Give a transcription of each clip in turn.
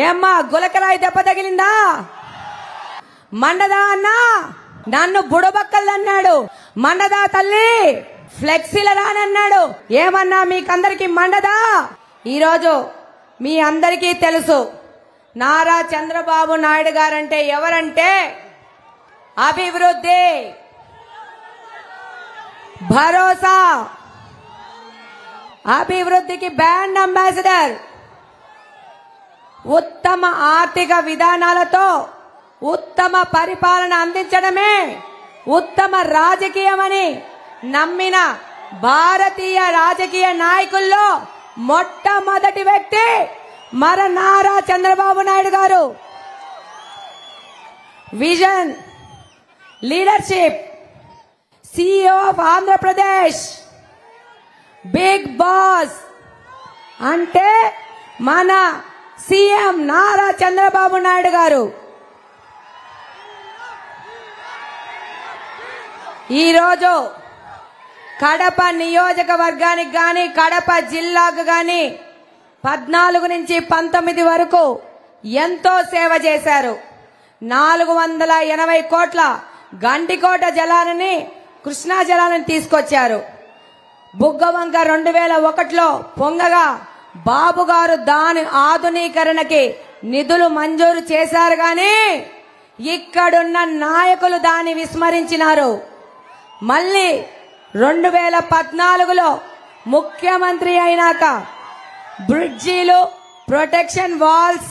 ఏమ్మా గులకరాయి దెబ్బ తగిలిందా? మండదా అన్నా? నన్ను బుడబక్కలు అన్నాడు. మండదా తల్లి? ఫ్లెక్సీల రానన్నాడు. ఏమన్నా మీకందరికి మండదా? ఈరోజు మీ అందరికీ తెలుసు నారా చంద్రబాబు నాయుడు గారంటే ఎవరంటే అభివృద్ధి, భరోసా, అభివృద్ధికి బ్రాండ్ అంబాసిడర్, ఉత్తమ ఆర్థిక విధానాలతో ఉత్తమ పరిపాలన అందించడమే ఉత్తమ రాజకీయమని నమ్మిన భారతీయ రాజకీయ నాయకుల్లో మొట్టమొదటి వ్యక్తి మన Nara Chandrababu Naidu garu. Vision, leadership, CEO of Andhra Pradesh, big boss అంటే మన సీఎం నారా చంద్రబాబు నాయుడు గారు. ఈరోజు కడప నియోజకవర్గానికి గాని కడప జిల్లాకు గాని 14 నుంచి 19 వరకు ఎంతో సేవ చేశారు. 480 కోట్ల గండికోట జలాలని కృష్ణా జలాలను తీసుకొచ్చారు. బుగ్గవంక 2001లో పొంగగా బాబు గారు దాని ఆధునీకరణకి నిధులు మంజూరు చేశారు గాని ఇక్కడున్న నాయకులు దాన్ని విస్మరించినారు. మళ్ళీ 2014లో ముఖ్యమంత్రి అయినాక బ్రిడ్జీలు, ప్రొటెక్షన్ వాల్స్,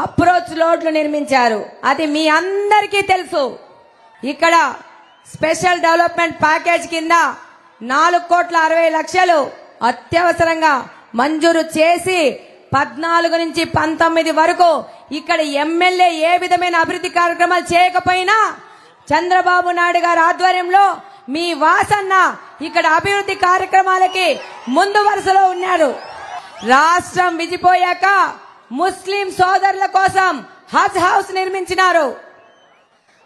అప్రోచ్ రోడ్లు నిర్మించారు. అది మీ అందరికీ తెలుసు. ఇక్కడ స్పెషల్ డెవలప్మెంట్ ప్యాకేజ్ కింద 4,60,00,000 అత్యవసరంగా మంజూరు చేసి 14 నుంచి 19 వరకు ఇక్కడ ఎమ్మెల్యే ఏ విధమైన అభివృద్ధి కార్యక్రమాలు చేయకపోయినా చంద్రబాబు నాయుడు గారి ఆధ్వర్యంలో మీ వాసన్న ఇక్కడ అభివృద్ధి కార్యక్రమాలకి ముందు వరుసలో ఉన్నారు. రాష్ట్రం విడిపోయాక ముస్లిం సోదరుల కోసం హజ్ హౌస్ నిర్మించినారు.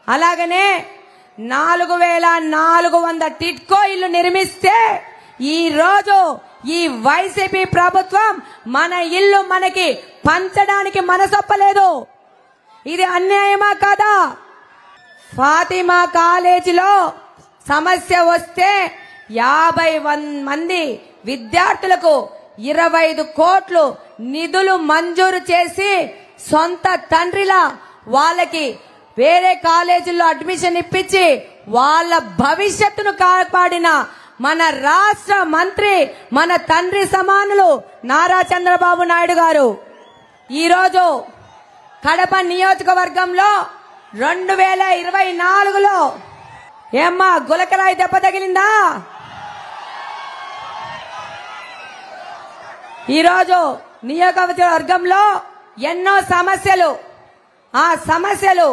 అలాగనే 4,400 టిట్కో ఇల్లు నిర్మిస్తే ఈ రోజు ఈ వైసీపీ ప్రభుత్వం మన ఇల్లు మనకి పంచడానికి మనసొప్పలేదు. ఇది అన్యాయమా కాదా? ఫాతిమా కాలేజీలో సమస్య వస్తే 50 మంది విద్యార్థులకు 25 కోట్లు నిధులు మంజూరు చేసి సొంత తండ్రిలా వాళ్ళకి వేరే కాలేజీల్లో అడ్మిషన్ ఇప్పించి వాళ్ళ భవిష్యత్తును కాపాడిన మన రాష్ట్ర మంత్రి, మన తండ్రి సమానులు నారా చంద్రబాబు నాయుడు గారు. ఈరోజు కడప నియోజకవర్గంలో 2024లో ఏమ్మా గులకరాయి దెబ్బ తగిలిందా? ఈరోజు నియోజకవర్గంలో ఎన్నో సమస్యలు, ఆ సమస్యలు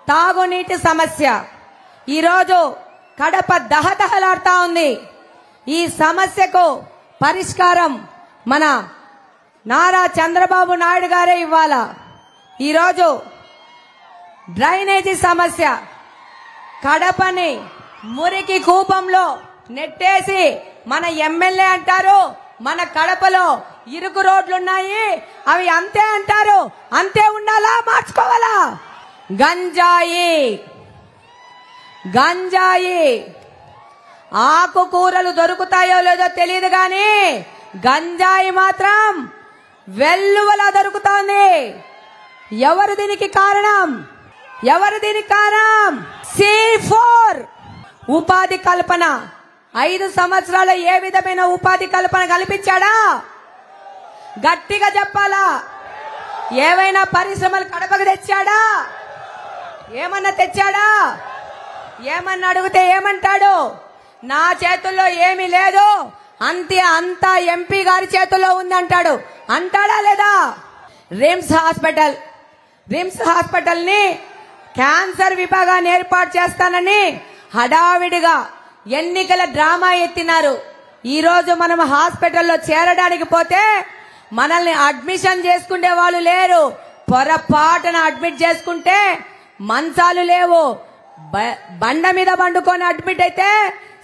తాగునీటి సమస్య ఈరోజు కడప దహదహలాడుతా ఉంది. ఈ సమస్యకు పరిష్కారం మన నారా చంద్రబాబు నాయుడు గారే ఇవ్వాలా. ఈరోజు డ్రైనేజీ సమస్య, కడపని మురికి కూపంలో నెట్టేసి మన ఎమ్మెల్యే అంటారు మన కడపలో ఇరుకు రోడ్లున్నాయి, అవి అంతే అంటారు. అంతే ఉండాలా, మార్చుకోవాలా? గంజాయి ఆకుకూరలు దొరుకుతాయో లేదో తెలియదు గాని గంజాయి మాత్రం వెల్లువలా దొరుకుతోంది. ఎవరు దీనికి కారణం? C4 ఉపాధి కల్పన 5 సంవత్సరాలు ఏ విధమైన ఉపాధి కల్పన కల్పించాడా? గట్టిగా చెప్పాలా? ఏవైనా పరిశ్రమలు కడపకు తెచ్చాడా? ఏమన్నా తెచ్చాడా? ఏమన్నా అడిగితే ఏమంటాడు? నా చేతుల్లో ఏమీ లేదు, అంతా ఎంపీ గారి చేతుల్లో ఉందంటాడు. అంటాడా లేదా? రిమ్స్ హాస్పిటల్ ని క్యాన్సర్ విభాగాన్ని ఏర్పాటు చేస్తానని హడావిడిగా ఎన్నికల డ్రామా ఎత్తినారు. ఈ రోజు మనం హాస్పిటల్లో చేరడానికి పోతే మనల్ని అడ్మిషన్ చేసుకునే వాళ్ళు లేరు. పొరపాటున అడ్మిట్ చేసుకుంటే మంచాలు లేవు, బండ మీద పండుకొని అడ్మిట్ అయితే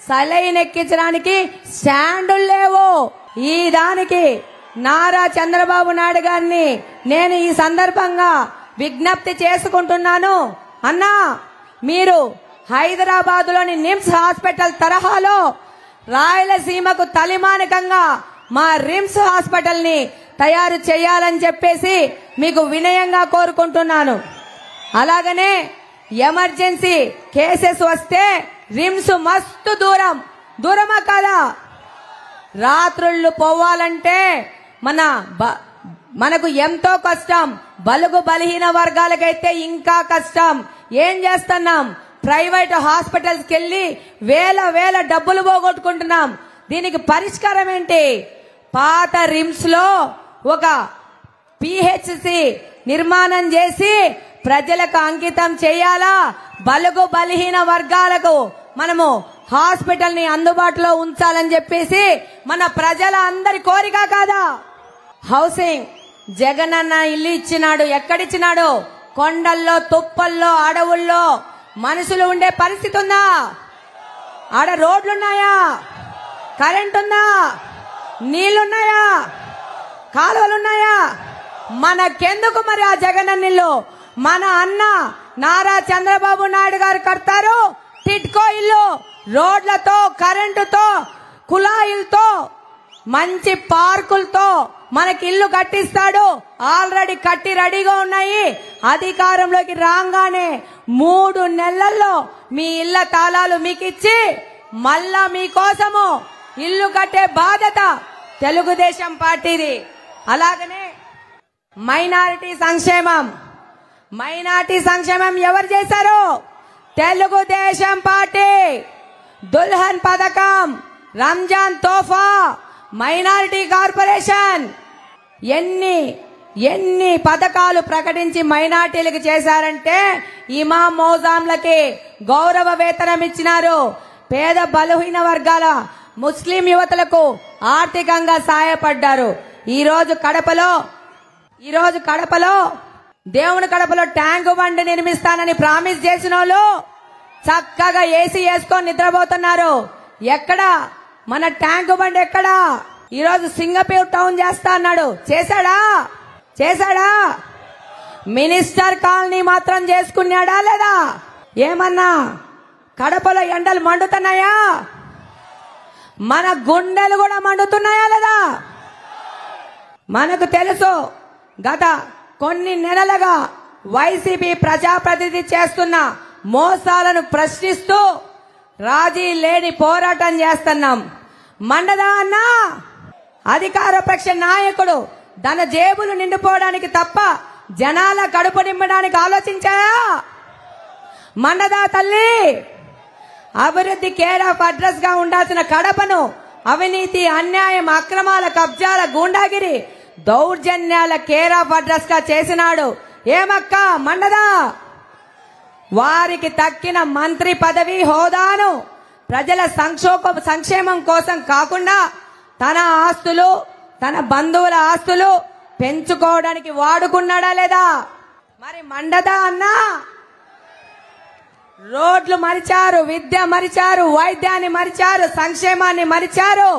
సలైన్ ఎక్కించడానికి స్టాండులు లేవు. ఈ దానికి నారా చంద్రబాబు నాయుడు గారిని నేను ఈ సందర్భంగా విజ్ఞప్తి చేసుకుంటున్నాను. అన్నా, మీరు హైదరాబాద్ లోని నిమ్స్ హాస్పిటల్ తరహాలో రాయలసీమకు తలిమానికంగా మా రిమ్స్ హాస్పిటల్ ని తయారు చేయాలని చెప్పేసి మీకు వినయంగా కోరుకుంటున్నాను. అలాగనే ఎమర్జెన్సీ కేసెస్ వస్తే రిమ్స్ మస్తు దూరమా కాదా? రాత్రుళ్ళు పోవాలంటే మనకు ఎంతో కష్టం. బలుగు బలహీన వర్గాలకైతే ఇంకా కష్టం. ఏం చేస్తున్నాం? ప్రైవేట్ హాస్పిటల్స్కి వెళ్లి వేల డబ్బులు పోగొట్టుకుంటున్నాం. దీనికి పరిష్కారం ఏంటి? పాత రిమ్స్ లో ఒక పిహెచ్సి నిర్మాణం చేసి ప్రజలకు అంకితం చేయాలా. బలుగు బలహీన వర్గాలకు మనము హాస్పిటల్ ని అందుబాటులో ఉంచాలని చెప్పేసి మన ప్రజల అందరి కోరిక కాదా? హౌసింగ్ జగనన్న ఇల్లు ఇచ్చినాడు. ఎక్కడిచ్చినాడు? కొండల్లో, తుప్పల్లో, అడవుల్లో మనుషులు ఉండే పరిస్థితి ఉందా? ఆడ రోడ్లున్నాయా? కరెంట్ ఉందా? నీళ్లున్నాయా? కాలువలున్నాయా? మనకెందుకు మరి ఆ జగనన్న ఇల్లు? మన అన్న నారా చంద్రబాబు నాయుడు గారు కడతారు టిట్కో ఇల్లు. రోడ్లతో, కరెంటుతో, కుళాయిలతో, మంచి పార్కులతో మనకి ఇల్లు కట్టిస్తాడు. ఆల్రెడీ కట్టి రెడీగా ఉన్నాయి. అధికారంలోకి రాగానే 3 నెలల్లో మీ ఇళ్ల తాళాలు మీకు ఇచ్చి మళ్ళా మీకోసము ఇల్లు కట్టే బాధ్యత తెలుగుదేశం పార్టీది. అలాగనే మైనారిటీ సంక్షేమం ఎవరు చేశారు? తెలుగుదేశం పార్టీ. దుల్హన్ పథకం, రంజాన్ తోఫా, మైనారిటీ కార్పొరేషన్, ఎన్ని పథకాలు ప్రకటించి మైనారిటీలకు చేశారంటే ఇమాం మౌజాంలకి గౌరవ వేతనం ఇచ్చినారు. పేద బలహీన వర్గాల ముస్లిం యువతలకు ఆర్థికంగా సాయపడ్డారు. ఈ రోజు కడపలో దేవుని కడపలో ట్యాంకు బండి నిర్మిస్తానని ప్రామిస్ చేసిన వాళ్ళు చక్కగా ఏసీ వేసుకొని నిద్రపోతున్నారు. ఎక్కడా మన ట్యాంకు బండి? ఎక్కడా? ఈ రోజు సింగపూర్ టౌన్ చేస్తా అన్నాడు. చేశాడా? మినిస్టర్ కాలనీ మాత్రం చేసుకున్నాడా లేదా? ఏమన్నా కడపలో ఎండలు మండుతున్నాయా? మన గుండెలు కూడా మండుతున్నాయా లేదా? మనకు తెలుసు గత కొన్ని నెలలుగా వైసీపీ ప్రజాప్రతినిధి చేస్తున్న మోసాలను ప్రశ్నిస్తూ రాజీ లేని పోరాటం చేస్తున్నాం. మండదా అన్నా? అధికార పక్ష నాయకుడు తన జేబులు నిండిపోవడానికి తప్ప జనాల కడుపు నింపడానికి ఆలోచించాయా? మండదా తల్లి? అభివృద్ధి కేర్ ఆఫ్ అడ్రస్ గా ఉండాల్సిన కడపను అవినీతి, అన్యాయం, అక్రమాల, కబ్జాల, గూండాగిరి, దౌర్జన్యాల కేర్ ఆఫ్ అడ్రస్ గా చేసినాడు. ఏమక్క మండదా? వారికి తక్కిన మంత్రి పదవి హోదాను ప్రజల సంక్షేమం కోసం కాకుండా తన ఆస్తులు, తన బంధువుల ఆస్తులు పెంచుకోవడానికి వాడుకున్నాడా లేదా? మరి మండదా అన్నా? రోడ్లు మరిచారు, విద్య మరిచారు, వైద్యాన్ని మరిచారు, సంక్షేమాన్ని మరిచారు,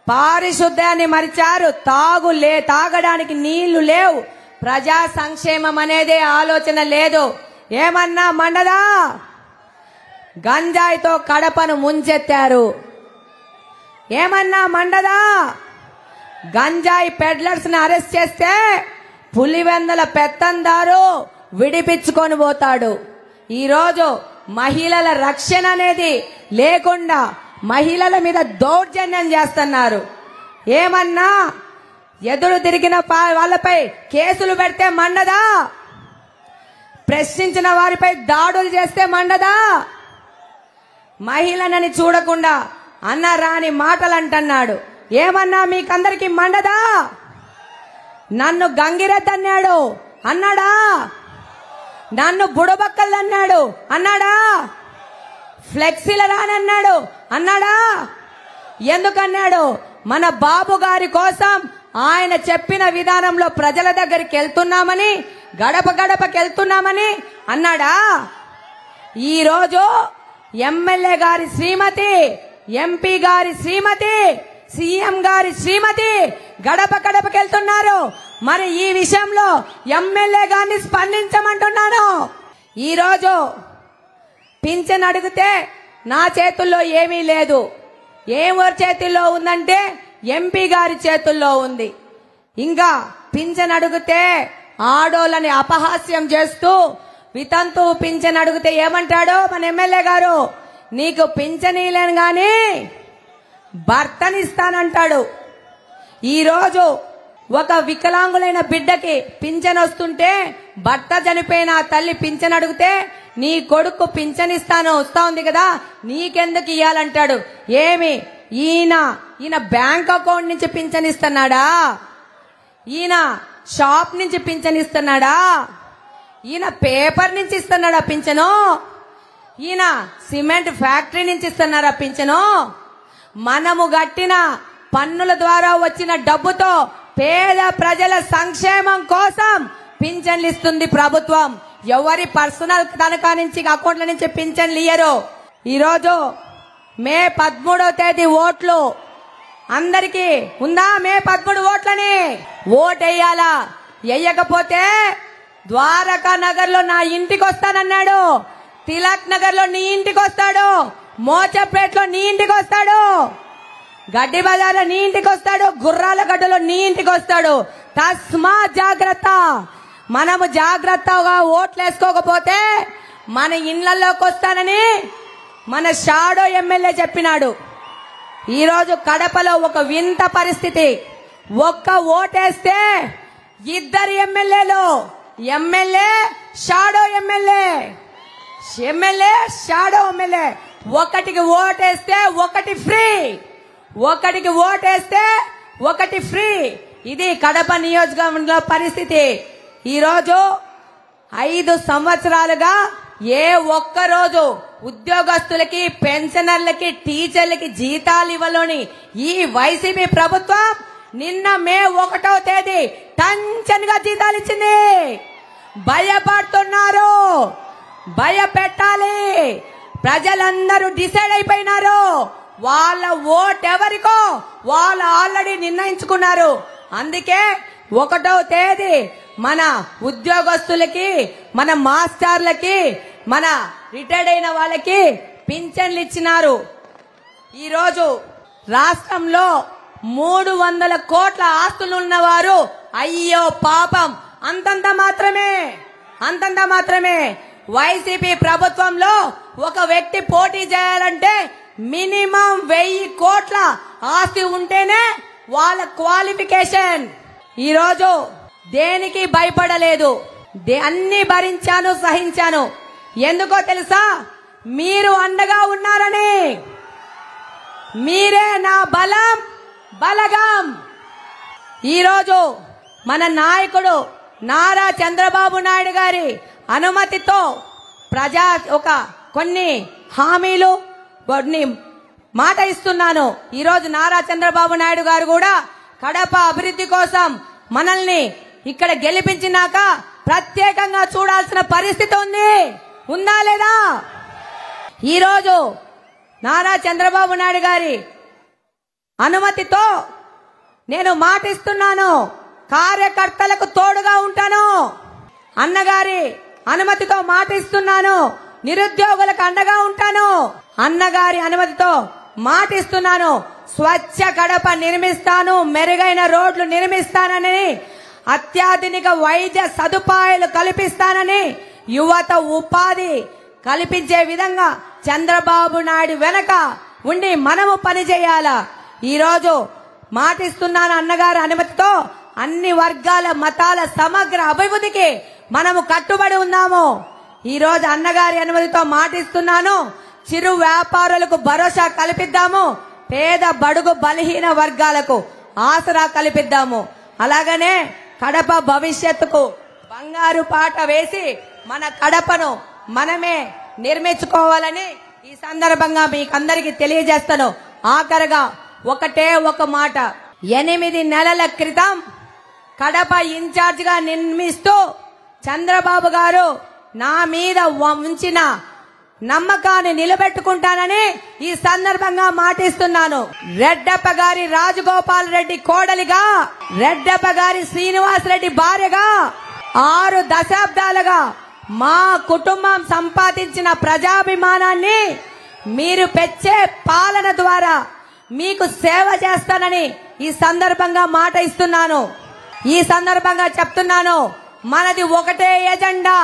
పారిశుద్ధ్యాన్ని మరిచారు. తాగడానికి నీళ్లు లేవు. ప్రజా సంక్షేమం అనేదే ఆలోచన లేదు. ఏమన్నా మండదా? గంజాయితో కడపను ముంచెత్తారు. ఏమన్నా మండదా? గంజాయి పెడ్లర్స్ ని అరెస్ట్ చేస్తే పులివెందల పెత్తందారు విడిపించుకొని పోతాడు. ఈరోజు మహిళల రక్షణ అనేది లేకుండా మహిళల మీద దౌర్జన్యం చేస్తున్నారు. ఏమన్నా ఎదురు తిరిగిన వాళ్ళపై కేసులు పెడితే మండదా? ప్రశ్నించిన వారిపై దాడులు చేస్తే మండదా? మహిళనని చూడకుండా అన్న రాని మాటలు అంటున్నాడు. ఏమన్నా మీకందరికి మండదా? నన్ను గంగిరెద్దు అన్నాడా? నన్ను బుడబక్కలు అన్నాడా? ఫ్లెక్సీల అన్నాడా? ఎందుకన్నాడు? మన బాబు గారి కోసం ఆయన చెప్పిన విధానంలో ప్రజల దగ్గరికి వెళ్తున్నామని, గడప గడపకి వెళ్తున్నామని అన్నాడా? ఈ రోజు ఎమ్మెల్యే గారి శ్రీమతి, ఎంపీ గారి శ్రీమతి, సీఎం గారి శ్రీమతి గడప గడపకెళ్తున్నారు. మరి ఈ విషయంలో ఎమ్మెల్యే గారిని స్పందించమంటున్నాను. ఈరోజు పింఛన్ అడిగితే నా చేతుల్లో ఏమీ లేదు. ఎవరి చేతుల్లో ఉందంటే ఎంపీ గారి చేతుల్లో ఉంది. ఇంకా పింఛన్ అడిగితే ఆడోళ్ళని అపహాస్యం చేస్తూ వితంతు పింఛన్ అడిగితే ఏమంటాడో మన ఎమ్మెల్యే గారు, నీకు పింఛనీలేను గాని భర్తనిస్తానంటాడు. ఈరోజు ఒక వికలాంగులైన బిడ్డకి పింఛన్ వస్తుంటే భర్త చనిపోయిన తల్లి పింఛన్ అడిగితే నీ కొడుకు పింఛన్ వస్తా ఉంది కదా నీకెందుకు ఇయ్యాలంటాడు. ఏమి ఈయన బ్యాంక్ అకౌంట్ నుంచి పింఛన్ ఇస్తున్నాడా? ఈయన షాప్ నుంచి పింఛన్ ఇస్తున్నాడా? ఈయన పేపర్ నుంచి ఇస్తున్నాడా పింఛను? ఈయన సిమెంట్ ఫ్యాక్టరీ నుంచి ఇస్తున్నారా పింఛను? మనము గట్టిన పన్నుల ద్వారా వచ్చిన డబ్బుతో పేద ప్రజల సంక్షేమం కోసం పింఛన్లు ఇస్తుంది ప్రభుత్వం. ఎవరి పర్సనల్ తనఖా నుంచి అకౌంట్ల నుంచి పింఛన్లు ఇయ్యరు. ఈరోజు మే 13వ తేదీ ఓట్లు అందరికీ ఉందా? మే 13 ఓట్లని ఓటేయాలా? వేయకపోతే ద్వారకా నగర్ లో నా ఇంటికి వస్తానన్నాడు, తిలక్ నగర్ లో నీ ఇంటికి వస్తాడు, మోచపేటలో నీ ఇంటికి వస్తాడు, గడ్డి బజార్లో నీ ఇంటికి వస్తాడు, గుర్రాల గడ్డలో నీ ఇంటికి వస్తాడు. తస్మా జాగ్రత్త. మనము జాగ్రత్తగా ఓట్లు వేసుకోకపోతే మన ఇళ్లలోకి వస్తానని మన షాడో ఎమ్మెల్యే చెప్పినాడు. ఈరోజు కడపలో ఒక వింత పరిస్థితి. ఒక్క ఓటేస్తే ఇద్దరు ఎమ్మెల్యేలు, MLA shadow MLA, MLA shadow MLA. ఒకటికి ఓటేస్తే ఒకటి ఫ్రీ, ఒకటికి ఓటేస్తే ఒకటి ఫ్రీ. ఇది కడప నియోజకవర్గంలో పరిస్థితి. ఈరోజు 5 సంవత్సరాలుగా ఏ ఒక్క రోజు ఉద్యోగస్తులకి, పెన్షనర్లకి, టీచర్లకి జీతాలు ఇవ్వలోని ఈ వైసీపీ ప్రభుత్వం నిన్న మే 1వ తేదీ టెన్షన్ గా జీతాలు ఇచ్చింది. భయపడుతున్నారు. భయపెట్టాలి. ప్రజలందరూ డిసైడ్ అయిపోయినారు. వాళ్ళ ఓట్ ఎవరికో వాళ్ళు ఆల్రెడీ నిర్ణయించుకున్నారు. అందుకే 1వ తేదీ మన ఉద్యోగస్తులకి, మన మాస్టర్లకి, మన రిటైర్డ్ అయిన వాళ్ళకి పింఛన్లు ఇచ్చినారు. ఈరోజు రాష్ట్రంలో 300 కోట్ల ఆస్తులు ఉన్నవారు అయ్యో పాపం అంతంత మాత్రమే, అంతంత మాత్రమే. వైసీపీ ప్రభుత్వంలో ఒక వ్యక్తి పోటీ చేయాలంటే మినిమం 1000 కోట్ల ఆస్తి ఉంటేనే వాళ్ళ క్వాలిఫికేషన్. ఈరోజు దేనికి భయపడలేదు. అన్ని భరించాను, సహించాను. ఎందుకో తెలుసా? మీరు అండగా ఉన్నారని. మీరే నా బలం, బలగం. ఈరోజు మన నాయకుడు నారా చంద్రబాబు నాయుడు గారి అనుమతితో కొన్ని హామీలు, కొన్ని మాట ఇస్తున్నాను. ఈరోజు నారా చంద్రబాబు నాయుడు గారు కూడా కడప అభివృద్ధి కోసం మనల్ని ఇక్కడ గెలిపించినాక ప్రత్యేకంగా చూడాల్సిన పరిస్థితి ఉంది. ఉందా లేదా? ఈరోజు నారా చంద్రబాబు నాయుడు గారి అనుమతితో నేను మాటిస్తున్నాను, కార్యకర్తలకు తోడుగా ఉంటాను. అన్నగారి అనుమతితో మాటిస్తున్నాను, నిరుద్యోగులకు అండగా ఉంటాను. అన్నగారి అనుమతితో మాటిస్తున్నాను, స్వచ్ఛ కడప నిర్మిస్తాను, మెరుగైన రోడ్లు నిర్మిస్తానని, అత్యాధునిక వైద్య సదుపాయాలు కల్పిస్తానని, యువత ఉపాధి కల్పించే విధంగా చంద్రబాబు నాయుడు వెనక ఉండి మనము పనిచేయాలా. ఈరోజు మాటిస్తున్నాను, అన్నగారి అనుమతితో అన్ని వర్గాల మతాల సమగ్ర అభివృద్ధికి మనము కట్టుబడి ఉన్నాము. ఈరోజు అన్నగారి అనుమతితో మాటిస్తున్నాను, చిరు వ్యాపారులకు భరోసా కల్పిద్దాము, పేద బడుగు బలహీన వర్గాలకు ఆసరా కల్పిద్దాము. అలాగనే కడప భవిష్యత్తుకు బంగారు పాట వేసి మన కడపను మనమే నిర్మించుకోవాలని ఈ సందర్భంగా మీకు అందరికీ తెలియజేస్తాను. ఆఖరిగా ఒకటే ఒక మాట. 8 నెలల క్రితం కడప ఇన్ఛార్జ్ గా నిర్మిస్తూ చంద్రబాబు గారు నా మీద ఉంచిన నమ్మకాన్ని నిలబెట్టుకుంటానని ఈ సందర్భంగా మాటిస్తున్నాను. రెడ్డప్ప గారి రాజగోపాల్ రెడ్డి కోడలిగా, రెడ్డప్ప గారి శ్రీనివాస్ రెడ్డి భార్యగా 6 దశాబ్దాలుగా మా కుటుంబం సంపాదించిన ప్రజాభిమానాన్ని మీరు పెంచే పాలన ద్వారా మీకు సేవ చేస్తానని ఈ సందర్భంగా మాట ఇస్తున్నాను. ఈ సందర్భంగా చెప్తున్నాను, మనది ఒకటే ఎజెండా,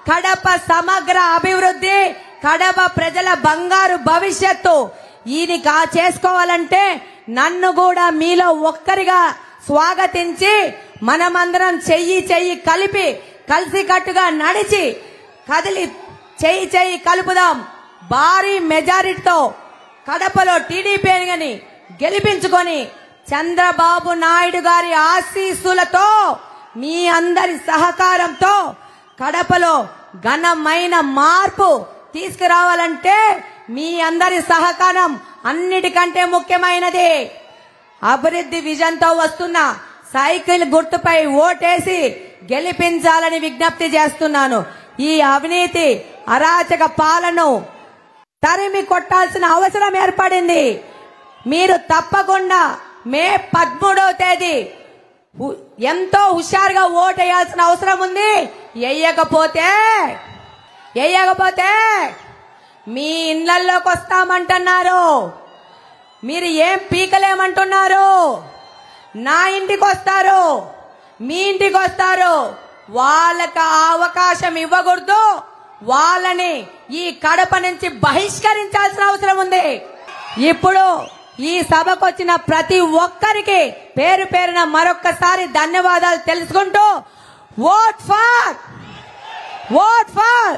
కడప సమగ్ర అభివృద్ధి, కడప ప్రజల బంగారు భవిష్యత్తు. ఇది చేసుకోవాలంటే నన్ను కూడా మీలో ఒక్కరిగా స్వాగతించి మనమందరం చెయ్యి కలిపి కలిసికట్టుగా నడిచి కదిలి చెయ్యి కలుపుదాం. భారీ మెజారిటీతో కడపలో టీడీపీని గెలిపించుకొని చంద్రబాబు నాయుడు గారి ఆశీస్సులతో మీ అందరి సహకారంతో కడపలో ఘనమైన మార్పు తీసుకురావాలంటే మీ అందరి సహకారం అన్నిటికంటే ముఖ్యమైనది. అభివృద్ధి విజన్తో వస్తున్న సైకిల్ గుర్తుపై ఓటేసి గెలిపించాలని విజ్ఞప్తి చేస్తున్నాను. ఈ అవినీతి అరాచక పాలనను తరిమి కొట్టాల్సిన అవసరం ఏర్పడింది. మీరు తప్పకుండా మే 13వ తేదీ ఎంతో హుషారుగా ఓటేయాల్సిన అవసరం ఉంది. వేయకపోతే మీ ఇళ్లలోకి వస్తామంటున్నారు. మీరు ఏం పీకలేమంటున్నారు. నా ఇంటికి వస్తారు, మీ ఇంటికి వస్తారు. వాళ్ళకి ఆ అవకాశం ఇవ్వకూడదు. వాళ్ళని ఈ కడప నుంచి బహిష్కరించాల్సిన అవసరం ఉంది. ఇప్పుడు ఈ సభకు వచ్చిన ప్రతి ఒక్కరికి పేరు పేరున మరొక్కసారి ధన్యవాదాలు తెలుసుకుంటూ ఓట్ ఫర్